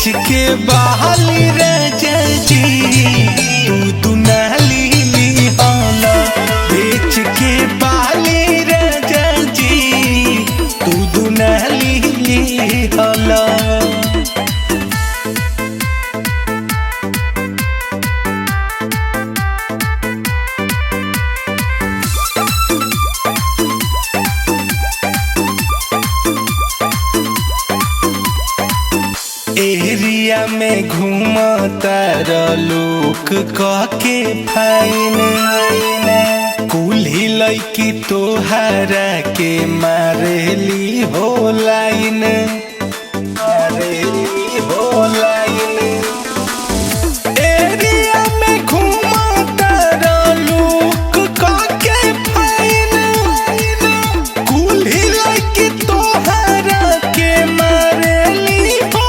बेच के बहाली राजा जी तू दुनाली ली होला। बेच के बहाली राजा जी तू दुनाली ली होला। एरिया में घूमता लोग कहके फाइन कुल्ही लैकी तोहरा के मारेली हो लाइन, मारेली हो लाइन। एरिया में घूमता लोग कहके फाइन कुल्ही लैकी तोहरा के मारेली हो।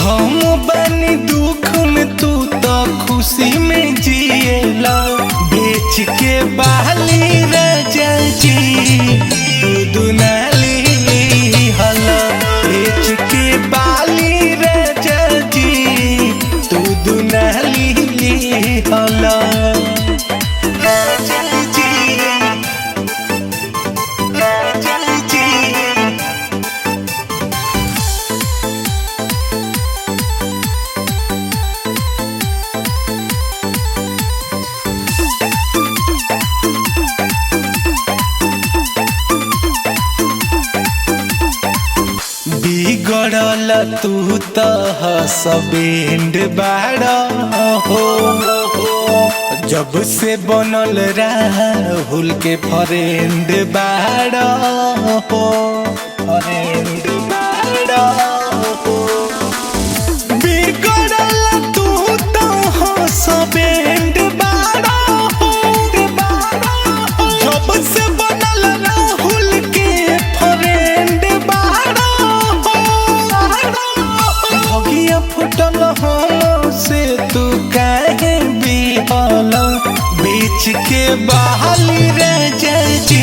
हम बनी दुख में तू तो खुशी में जिएला। बेच के बहाली राजा जी तू दुनाली होला। बेच के बहाली राजा जी तू दुनाली होला। राजा जी, राजा जी। बिगड़ल तू तो हसबैंड बाड़ा हो। जब से बनल राहुल के फ्रेंड बाड़ा हो, फ्रेंड बाड़ा हो। बिगड़ल तू तो हसबैंड बाड़ा हो। जब से बनल राहुल के फ्रेंड बाड़ा फुटल हम से तू काहे बिहल। बेच के बहाली राजा जी